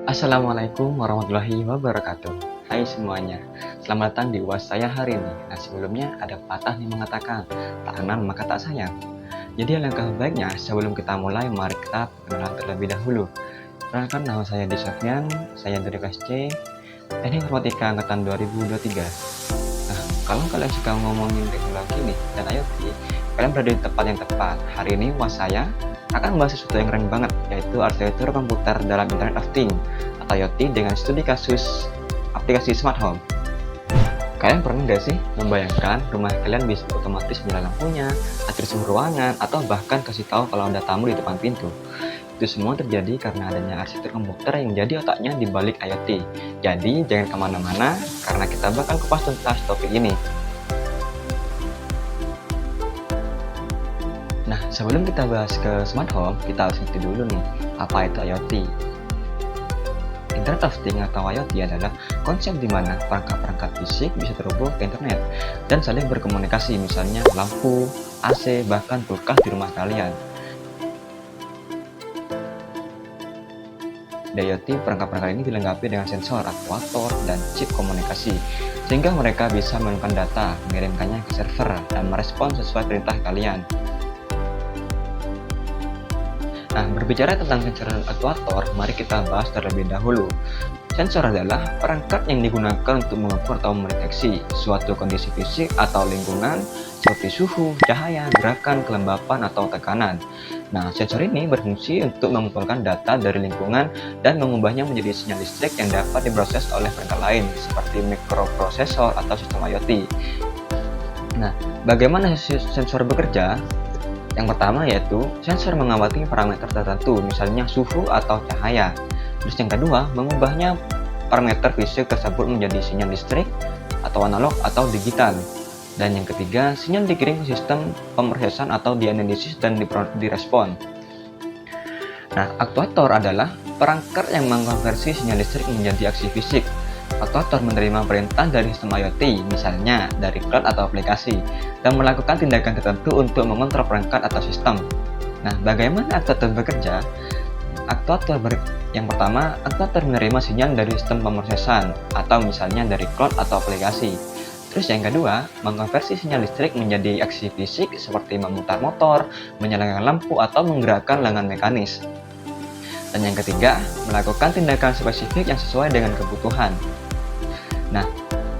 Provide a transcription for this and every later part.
Assalamualaikum warahmatullahi wabarakatuh. Hai semuanya, selamat datang di UAS saya hari ini. Nah sebelumnya ada pepatah nih mengatakan, tak kenal maka tak sayang. Jadi alangkah baiknya sebelum kita mulai, mari kita perkenalan terlebih dahulu. Perkenalkan, nama saya Di Sofyan, saya dari kelas C, Teknik Informatika Angkatan 2023. Nah, kalau kalian suka ngomongin teknologi nih dan IoT, kalian berada di tempat yang tepat. Hari ini UAS saya akan membahas sesuatu yang keren banget, yaitu arsitektur komputer dalam Internet of Things atau IoT dengan studi kasus aplikasi smart home. Kalian pernah nggak sih membayangkan rumah kalian bisa otomatis menyala lampunya, atur suhu ruangan, atau bahkan kasih tahu kalau ada tamu di depan pintu? Itu semua terjadi karena adanya arsitektur komputer yang menjadi otaknya di balik IoT. Jadi jangan kemana-mana karena kita bakal kupas tuntas topik ini. Nah, sebelum kita bahas ke smart home, kita harus ngerti dulu nih, apa itu IoT. Internet of Things atau IoT adalah konsep di mana perangkat-perangkat fisik bisa terhubung ke internet dan saling berkomunikasi, misalnya lampu, AC, bahkan kulkas di rumah kalian. Di IoT, perangkat-perangkat ini dilengkapi dengan sensor, aktuator, dan chip komunikasi, sehingga mereka bisa menurunkan data, mengirimkannya ke server, dan merespon sesuai perintah kalian. Nah, berbicara tentang sensor dan aktuator, mari kita bahas terlebih dahulu. Sensor adalah perangkat yang digunakan untuk mengukur atau mendeteksi suatu kondisi fisik atau lingkungan seperti suhu, cahaya, gerakan, kelembapan, atau tekanan. Nah, sensor ini berfungsi untuk mengumpulkan data dari lingkungan dan mengubahnya menjadi sinyal listrik yang dapat diproses oleh perangkat lain seperti mikroprosesor atau sistem IoT. Nah, bagaimana sensor bekerja? Yang pertama yaitu sensor mengamati parameter tertentu, misalnya suhu atau cahaya. Terus yang kedua, mengubahnya parameter fisik tersebut menjadi sinyal listrik atau analog atau digital. Dan yang ketiga, sinyal dikirim ke sistem pemrosesan atau dianalisis dan direspon. Nah, aktuator adalah perangkat yang mengkonversi sinyal listrik menjadi aksi fisik. Aktuator menerima perintah dari sistem IoT, misalnya dari cloud atau aplikasi, dan melakukan tindakan tertentu untuk mengontrol perangkat atau sistem. Nah, bagaimana aktuator bekerja? Yang pertama, aktuator menerima sinyal dari sistem pemrosesan, atau misalnya dari cloud atau aplikasi. Terus yang kedua, mengkonversi sinyal listrik menjadi aksi fisik seperti memutar motor, menyalakan lampu, atau menggerakkan lengan mekanis. Dan yang ketiga, melakukan tindakan spesifik yang sesuai dengan kebutuhan. Nah,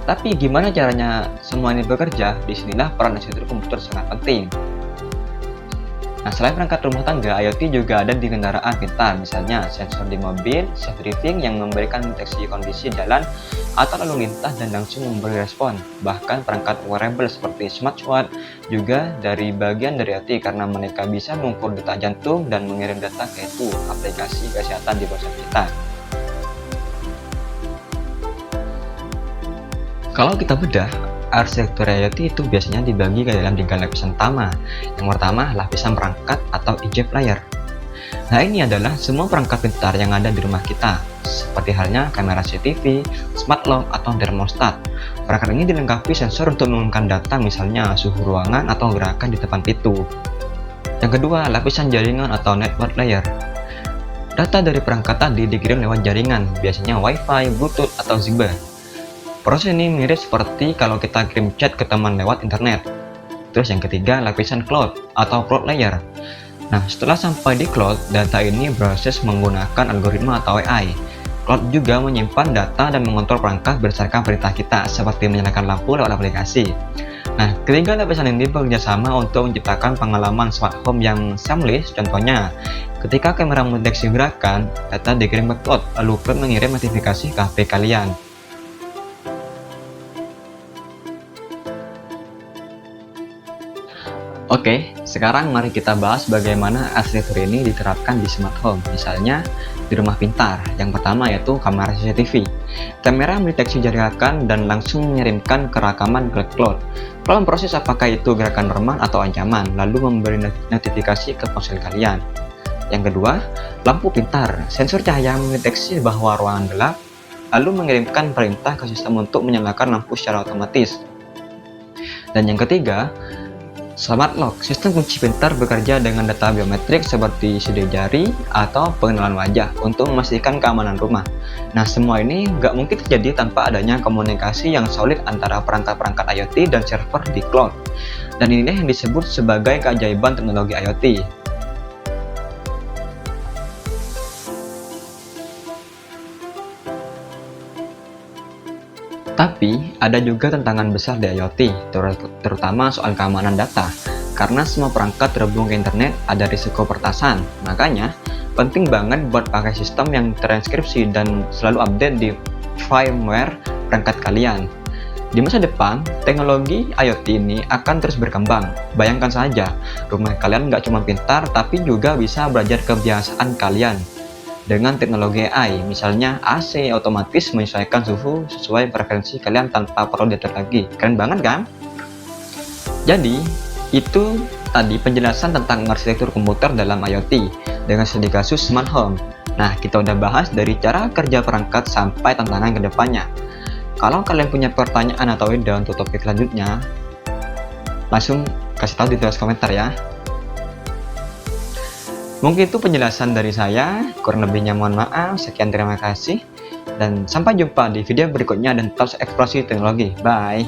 tapi gimana caranya semua ini bekerja? Disinilah peran arsitektur komputer sangat penting. Nah, selain perangkat rumah tangga, IoT juga ada di kendaraan pintar, misalnya sensor di mobil, safe driving yang memberikan deteksi kondisi jalan atau lalu lintas dan langsung memberi respon. Bahkan perangkat wearable seperti smartwatch juga dari bagian dari IoT karena mereka bisa mengukur detak jantung dan mengirim data ke aplikasi kesehatan di ponsel kita. Kalau kita bedah, arsitektur IoT itu biasanya dibagi ke dalam 3 lapisan utama. Yang pertama, lapisan perangkat atau eject layer. Nah, ini adalah semua perangkat pintar yang ada di rumah kita, seperti halnya kamera CCTV, smart lock, atau thermostat. Perangkat ini dilengkapi sensor untuk mengumumkan data, misalnya suhu ruangan atau gerakan di depan pintu. Yang kedua, lapisan jaringan atau network layer. Data dari perangkat tadi dikirim lewat jaringan, biasanya Wi-Fi, Bluetooth, atau Zigbee. Proses ini mirip seperti kalau kita kirim chat ke teman lewat internet. Terus yang ketiga, lapisan cloud atau cloud layer. Nah, setelah sampai di cloud, data ini berproses menggunakan algoritma atau AI. Cloud juga menyimpan data dan mengontrol perangkat berdasarkan perintah kita, seperti menyalakan lampu lewat aplikasi. Nah, ketiga lapisan ini bekerja sama untuk menciptakan pengalaman smart home yang seamless. Contohnya, ketika kamera mendeteksi gerakan, data dikirim ke cloud, lalu cloud mengirim notifikasi ke HP kalian. Oke, sekarang mari kita bahas bagaimana arsitektur ini diterapkan di smart home, misalnya di rumah pintar. Yang pertama yaitu kamera CCTV. Kamera mendeteksi gerakan dan langsung mengirimkan rekaman ke cloud. Cloud memproses apakah itu gerakan normal atau ancaman, lalu memberi notifikasi ke ponsel kalian. Yang kedua, lampu pintar. Sensor cahaya mendeteksi bahwa ruangan gelap, lalu mengirimkan perintah ke sistem untuk menyalakan lampu secara otomatis. Dan yang ketiga, Smart Lock, sistem kunci pintar bekerja dengan data biometrik seperti sidik jari atau pengenalan wajah untuk memastikan keamanan rumah. Nah, semua ini nggak mungkin terjadi tanpa adanya komunikasi yang solid antara perangkat-perangkat IoT dan server di cloud. Dan ini yang disebut sebagai keajaiban teknologi IoT. Tapi, ada juga tantangan besar di IoT, terutama soal keamanan data. Karena semua perangkat terhubung ke internet, ada risiko pertasan. Makanya, penting banget buat pakai sistem yang terinkripsi dan selalu update di firmware perangkat kalian. Di masa depan, teknologi IoT ini akan terus berkembang. Bayangkan saja, rumah kalian nggak cuma pintar, tapi juga bisa belajar kebiasaan kalian. Dengan teknologi AI, misalnya AC otomatis menyesuaikan suhu sesuai preferensi kalian tanpa perlu diatur lagi. Keren banget kan? Jadi, itu tadi penjelasan tentang arsitektur komputer dalam IoT dengan studi kasus smart home. Nah, kita udah bahas dari cara kerja perangkat sampai tantangan ke depannya. Kalau kalian punya pertanyaan atau ide untuk topik selanjutnya, langsung kasih tahu di tulis komentar ya. Mungkin itu penjelasan dari saya, kurang lebihnya mohon maaf, sekian terima kasih, dan sampai jumpa di video berikutnya dan tetap eksplorasi teknologi. Bye!